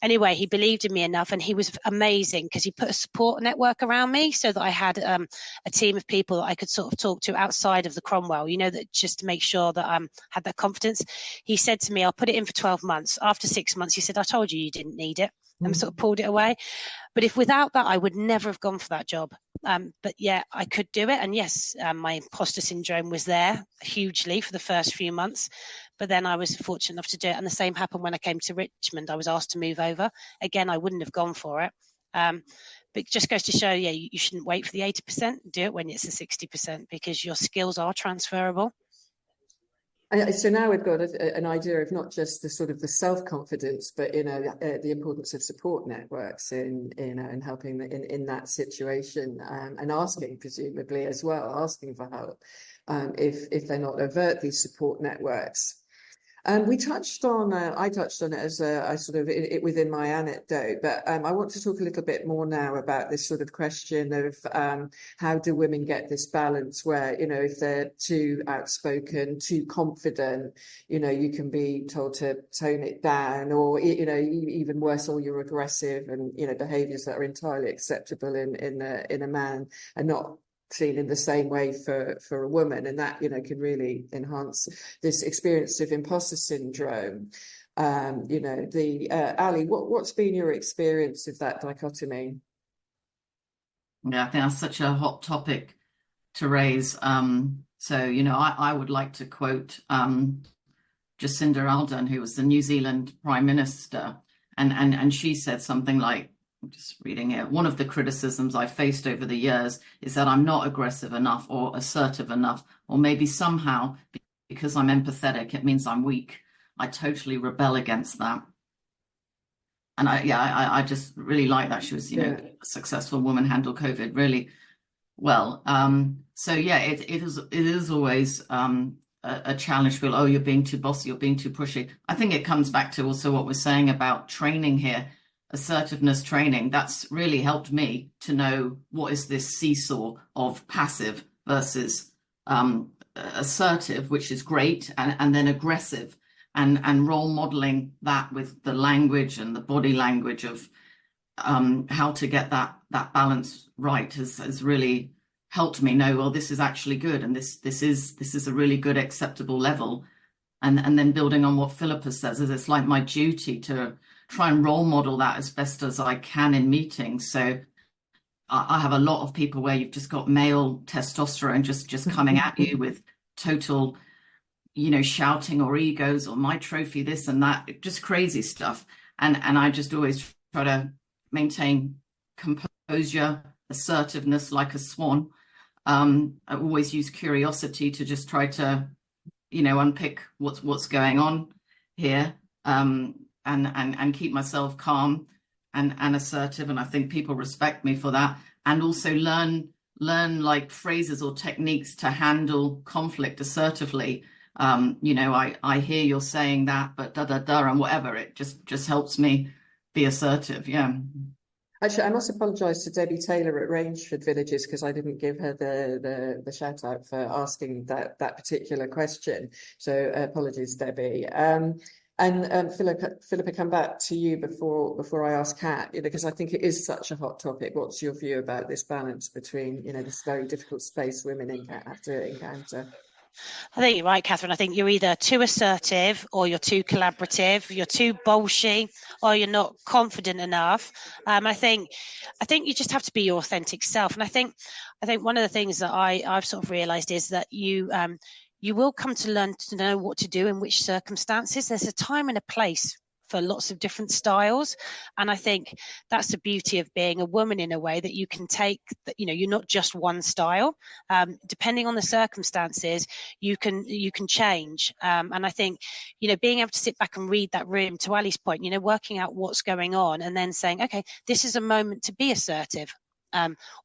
Anyway, he believed in me enough, and he was amazing because he put a support network around me so that I had a team of people that I could sort of talk to outside of the Cromwell, that just to make sure that I had that confidence. He said to me, I'll put it in for 12 months. After 6 months, he said, I told you didn't need it, and sort of pulled it away. But if without that, I would never have gone for that job. But yeah, I could do it. And yes, my imposter syndrome was there hugely for the first few months. But then I was fortunate enough to do it. And the same happened when I came to Richmond. I was asked to move over. Again, I wouldn't have gone for it. But it just goes to show, you shouldn't wait for the 80%. Do it when it's the 60% because your skills are transferable. So now we've got an idea of not just the sort of the self-confidence, but the importance of support networks in helping in that situation, and asking presumably as well, asking for help if they're not overt these support networks. I touched on it as a sort of within my anecdote, but I want to talk a little bit more now about this sort of question of how do women get this balance where, if they're too outspoken, too confident, you can be told to tone it down, or, even worse, or you're aggressive and, behaviours that are entirely acceptable in a man and not seen in the same way for a woman, and that can really enhance this experience of imposter syndrome. Ali, what's been your experience of that dichotomy? Yeah, I think that's such a hot topic to raise. I would like to quote Jacinda Ardern, who was the New Zealand Prime Minister, and she said something like, I'm just reading it, one of the criticisms I faced over the years is that I'm not aggressive enough or assertive enough, or maybe somehow because I'm empathetic, it means I'm weak. I totally rebel against that. And I just really like that. She was, a successful woman, handled COVID really well. It is always a challenge. Feel, oh, you're being too bossy, you're being too pushy. I think it comes back to also what we're saying about training here. Assertiveness training, that's really helped me to know what is this seesaw of passive versus assertive, which is great, and then aggressive, and role modeling that with the language and the body language of how to get that balance right has really helped me know, well, this is actually good, and this is a really good acceptable level, and then building on what Philippa says, is it's like my duty to try and role model that as best as I can in meetings. So I have a lot of people where you've just got male testosterone just coming at you with total, shouting or egos or my trophy, this and that, just crazy stuff. And I just always try to maintain composure, assertiveness like a swan. I always use curiosity to just try to, unpick what's going on here. And keep myself calm and assertive, and I think people respect me for that, and also learn like phrases or techniques to handle conflict assertively. I hear you're saying that, but and whatever, it just helps me be assertive. Actually, I must apologise to Debbie Taylor at Rangeford Villages because I didn't give her the shout out for asking that particular question. So apologies, Debbie. And Philippa, come back to you before I ask Kat, because I think it is such a hot topic. What's your view about this balance between, this very difficult space women have to encounter? I think you're right, Katherine. I think you're either too assertive or you're too collaborative, you're too bolshy, or you're not confident enough. I think you just have to be your authentic self. And I think one of the things that I've sort of realised is that you will come to learn to know what to do in which circumstances. There's a time and a place for lots of different styles, and I think that's the beauty of being a woman in a way, that you can take that, you're not just one style. Depending on the circumstances, you can change, and I think being able to sit back and read that room, to Ali's point, working out what's going on and then saying, okay, this is a moment to be assertive.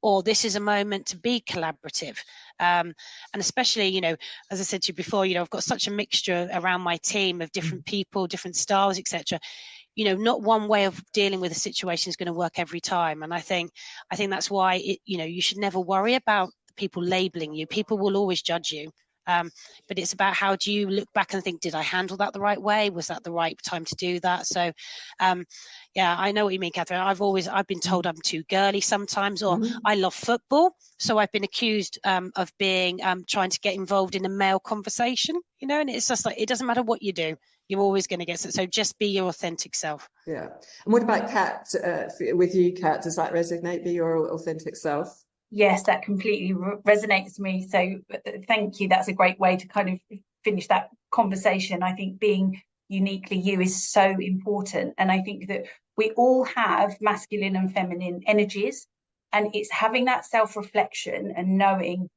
or this is a moment to be collaborative. And especially, you know, as I said to you before, you know, I've got such a mixture around my team of different people, different styles, etc. You know, not one way of dealing with a situation is going to work every time. And I think that's why you know, you should never worry about people labeling you. People will always judge you. But it's about how do you look back and think, did I handle that the right way? Was that the right time to do that? So, yeah, I know what you mean, Katherine. I've been told I'm too girly sometimes, or I love football. So I've been accused of being trying to get involved in a male conversation, you know, and it's just like, it doesn't matter what you do. You're always going to get so just be your authentic self. Yeah. And what about Kat, with you, Kat, does that resonate, be your authentic self? Yes, that completely resonates with me. So thank you. That's a great way to kind of finish that conversation. I think being uniquely you is so important. And I think that we all have masculine and feminine energies. And it's having that self-reflection and knowing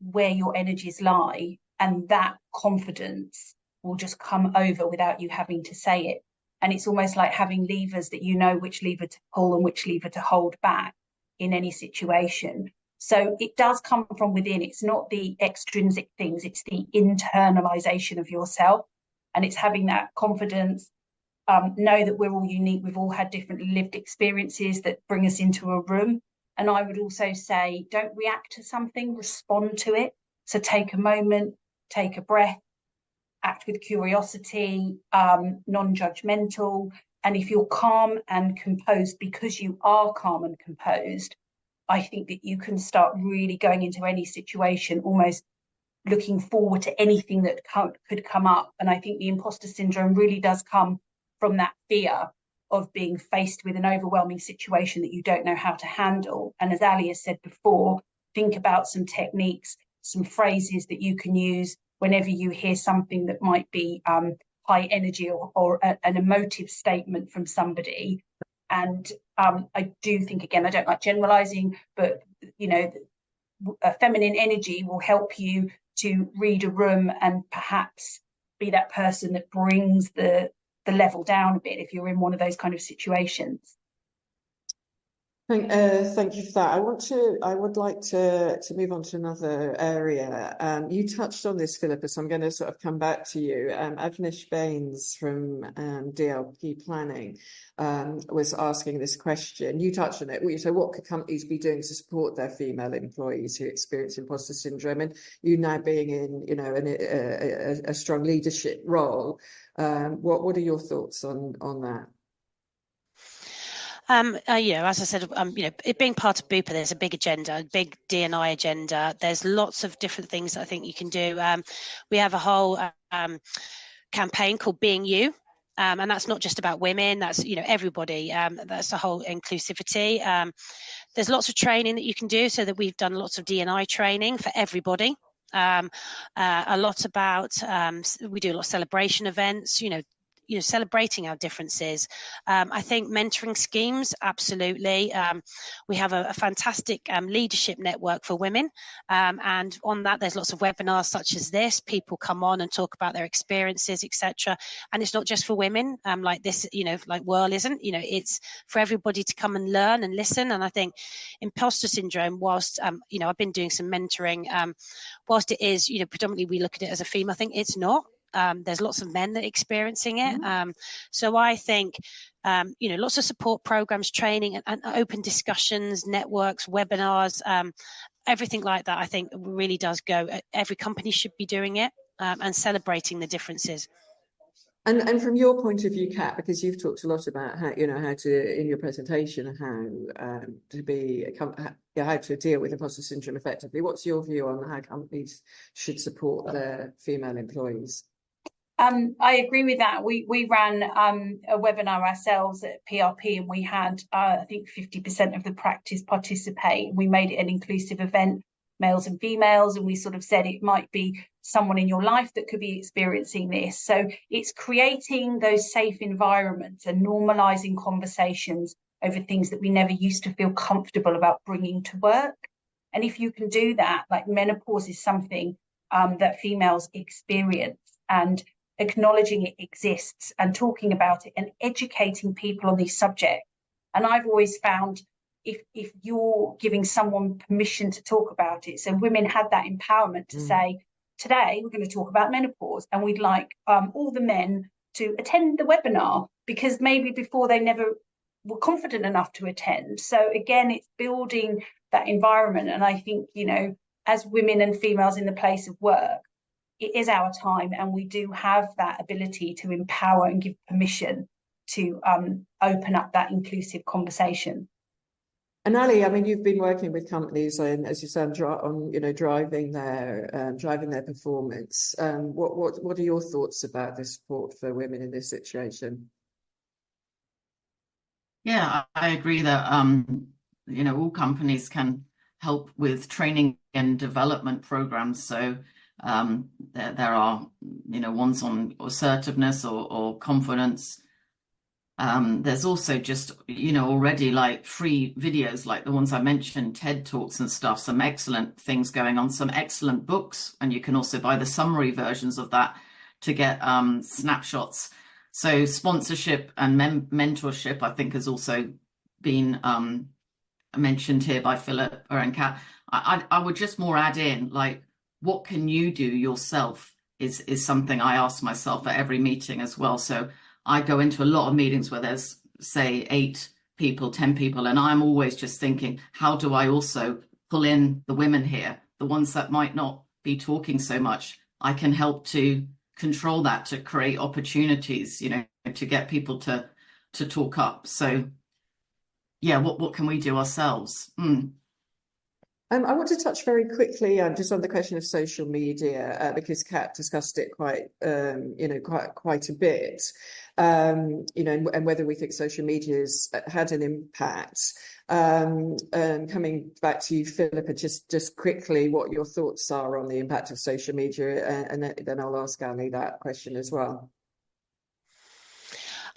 where your energies lie, and that confidence will just come over without you having to say it. And it's almost like having levers that you know which lever to pull and which lever to hold back in any situation. So it does come from within. It's not the extrinsic things, it's the internalization of yourself. And it's having that confidence, know that we're all unique. We've all had different lived experiences that bring us into a room. And I would also say, don't react to something, respond to it. So take a moment, take a breath, act with curiosity, non-judgmental. And if you're calm and composed, because you are calm and composed, I think that you can start really going into any situation, almost looking forward to anything that could come up. And I think the imposter syndrome really does come from that fear of being faced with an overwhelming situation that you don't know how to handle. And as Ali has said before, think about some techniques, some phrases that you can use whenever you hear something that might be high energy or an emotive statement from somebody. And I do think, again, I don't like generalizing, but, you know, a feminine energy will help you to read a room and perhaps be that person that brings the level down a bit if you're in one of those kind of situations. Thank you for that. I would like to move on to another area. You touched on this, Philippa, so I'm going to sort of come back to you. Avnish Baines from DLP Planning was asking this question. You touched on it. So what could companies be doing to support their female employees who experience imposter syndrome? And you now being in, you know, a strong leadership role, what are your thoughts on that? You know, as I said, you know, it being part of Bupa, there's a big agenda, a big D&I agenda. There's lots of different things I think you can do. We have a whole campaign called Being You. And that's not just about women, that's, you know, everybody. That's the whole inclusivity. There's lots of training that you can do, so that we've done lots of D&I training for everybody. A lot about, we do a lot of celebration events, you know, celebrating our differences. I think mentoring schemes, absolutely. We have a fantastic leadership network for women. And on that, there's lots of webinars such as this. People come on and talk about their experiences, etc. And it's not just for women like this, you know, like WiRL isn't, you know, it's for everybody to come and learn and listen. And I think imposter syndrome, whilst, you know, I've been doing some mentoring, whilst it is, you know, predominantly we look at it as a female thing, it's not. There's lots of men that are experiencing it. So I think, you know, lots of support programs, training and open discussions, networks, webinars, everything like that, I think really does go. Every company should be doing it and celebrating the differences. And from your point of view, Kat, because you've talked a lot about how, you know, how to, in your presentation, how to deal with imposter syndrome effectively. What's your view on how companies should support their female employees? I agree with that. We ran a webinar ourselves at PRP, and we had I think 50% of the practice participate. We made it an inclusive event, males and females, and we sort of said it might be someone in your life that could be experiencing this. So it's creating those safe environments and normalizing conversations over things that we never used to feel comfortable about bringing to work. And if you can do that, like menopause is something that females experience, and acknowledging it exists and talking about it and educating people on these subjects. And I've always found if you're giving someone permission to talk about it. So women had that empowerment to say, today we're going to talk about menopause, and we'd like all the men to attend the webinar, because maybe before they never were confident enough to attend. So again, it's building that environment. And I think, you know, as women and females in the place of work, it is our time, and we do have that ability to empower and give permission to open up that inclusive conversation. And Ali, I mean, you've been working with companies, and as you said, on driving their performance. What are your thoughts about the support for women in this situation? Yeah, I agree that all companies can help with training and development programs. So there are ones on assertiveness or confidence. There's also just already like free videos like the ones I mentioned, TED Talks and stuff, some excellent things going on, some excellent books, and you can also buy the summary versions of that to get snapshots. So sponsorship and mentorship, I think, has also been mentioned here by Philippa and Kat. I would just more add in, like, what can you do yourself is something I ask myself at every meeting as well. So I go into a lot of meetings where there's, say, 8 people, 10 people, and I'm always just thinking, how do I also pull in the women here, the ones that might not be talking so much? I can help to control that, to create opportunities, to get people to talk up. So yeah, what can we do ourselves? I want to touch very quickly just on the question of social media, because Kat discussed it quite a bit, and whether we think social media has had an impact. Coming back to you, Philippa, just quickly, what your thoughts are on the impact of social media, and then I'll ask Ali that question as well.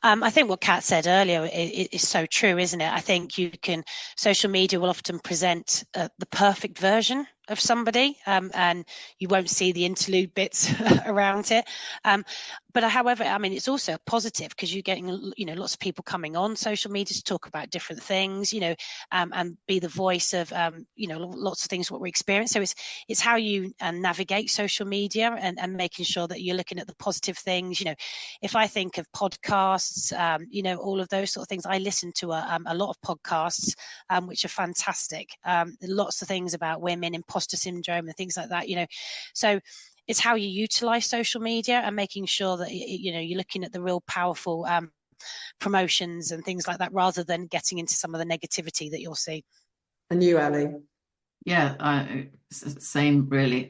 I think what Kat said earlier is so true, isn't it? I think social media will often present the perfect version of somebody, and you won't see the interlude bits around it. But however, I mean, it's also a positive, because you're getting, lots of people coming on social media to talk about different things, and be the voice of, lots of things what we experience. So it's how you navigate social media and making sure that you're looking at the positive things. If I think of podcasts, all of those sort of things, I listen to a lot of podcasts, which are fantastic. Lots of things about women, imposter syndrome and things like that, so it's how you utilize social media and making sure that you're looking at the real powerful promotions and things like that, rather than getting into some of the negativity that you'll see. And you, Ali? Yeah, same really.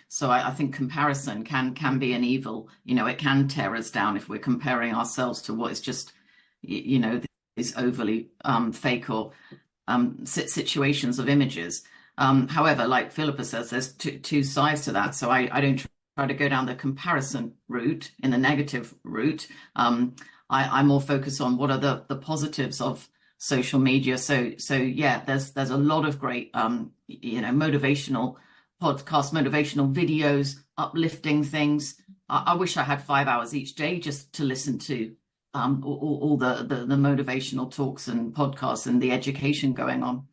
So I think comparison can be an evil. It can tear us down if we're comparing ourselves to what is just is overly fake or situations of images. However, like Philippa says, there's two sides to that. So I don't try to go down the comparison route, in the negative route. I'm more focused on what are the positives of social media. So yeah, there's a lot of great motivational podcasts, motivational videos, uplifting things. I wish I had 5 hours each day just to listen to all the motivational talks and podcasts and the education going on.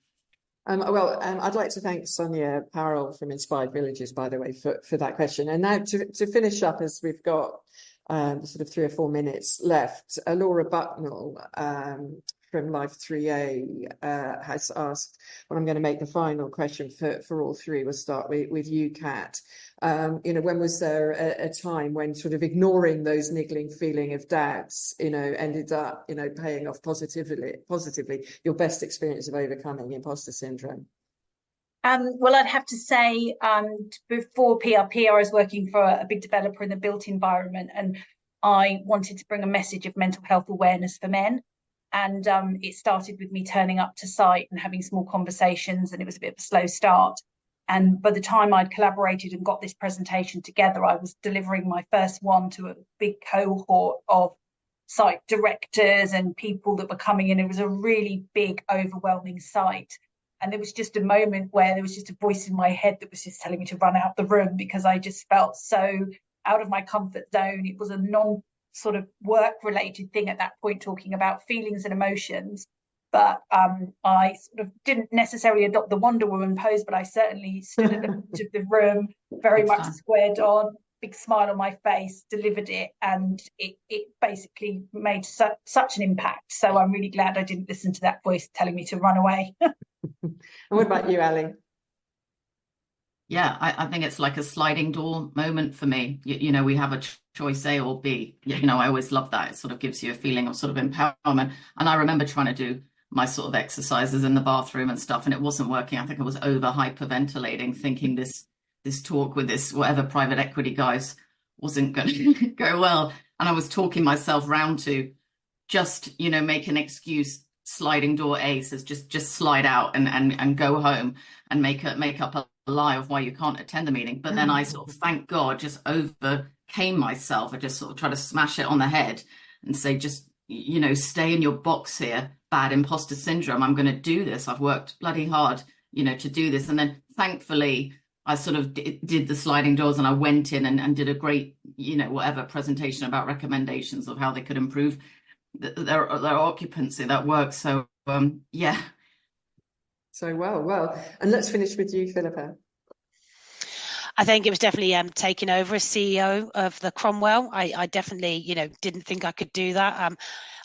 I'd like to thank Sonia Powell from Inspired Villages, by the way, for that question. And now to finish up, as we've got sort of 3 or 4 minutes left, Laura Bucknell from Life 3A has asked, well, I'm going to make the final question for all three. We'll start with you, Kat. When was there a time when sort of ignoring those niggling feeling of doubts, ended up, paying off positively, your best experience of overcoming imposter syndrome? Well, I'd have to say, before PRP, I was working for a big developer in the built environment, and I wanted to bring a message of mental health awareness for men. And it started with me turning up to site and having small conversations, and it was a bit of a slow start. And by the time I'd collaborated and got this presentation together, I was delivering my first one to a big cohort of site directors and people that were coming in. It was a really big, overwhelming site. And there was just a moment where there was just a voice in my head that was just telling me to run out the room, because I just felt so out of my comfort zone. It was a non sort of work related thing at that point, talking about feelings and emotions. but I sort of didn't necessarily adopt the Wonder Woman pose, but I certainly stood at the front of the room, very much squared on, big smile on my face, delivered it, and it basically made such an impact. So I'm really glad I didn't listen to that voice telling me to run away. And what about you, Ali? Yeah, I think it's like a sliding door moment for me. You know, we have a choice A or B. You know, I always love that. It sort of gives you a feeling of sort of empowerment. And I remember trying to do my sort of exercises in the bathroom and stuff, and it wasn't working. I think I was over hyperventilating, thinking this talk with this whatever private equity guys wasn't going to go well. And I was talking myself round to just, you know, make an excuse. Sliding door A says just slide out and go home and make up a lie of why you can't attend the meeting. But then I sort of, thank God, just overcame myself. I just sort of try to smash it on the head and say, just, you know, stay in your box here. Bad imposter syndrome. I'm going to do this. I've worked bloody hard, you know, to do this. And then thankfully I sort of did the sliding doors, and I went in and did a great, you know, whatever presentation about recommendations of how they could improve their occupancy. That works. So yeah. So well, and let's finish with you, Philippa. I think it was definitely taking over as CEO of the Cromwell. I definitely, you know, didn't think I could do that.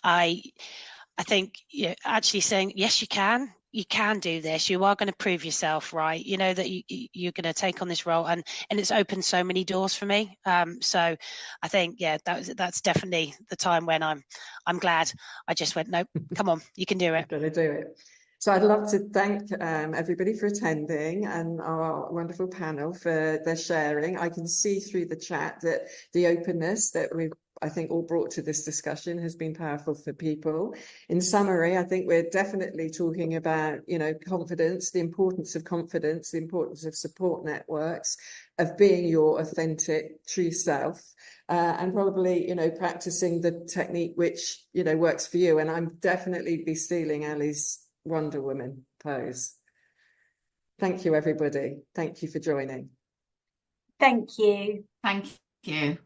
I think, you know, actually saying, yes, you can do this. You are going to prove yourself, right? You know that you're going to take on this role, and it's opened so many doors for me. So I think, yeah, that's definitely the time when I'm glad I just went, nope, come on, you can do it. Going to do it. So I'd love to thank everybody for attending, and our wonderful panel for their sharing. I can see through the chat that the openness that we've, I think, all brought to this discussion has been powerful for people. In summary, I think we're definitely talking about, you know, confidence, the importance of confidence, the importance of support networks, of being your authentic, true self, and probably, you know, practicing the technique which, you know, works for you. And I'm definitely be stealing Ali's Wonder Woman pose. Thank you, everybody. Thank you for joining. Thank you. Thank you.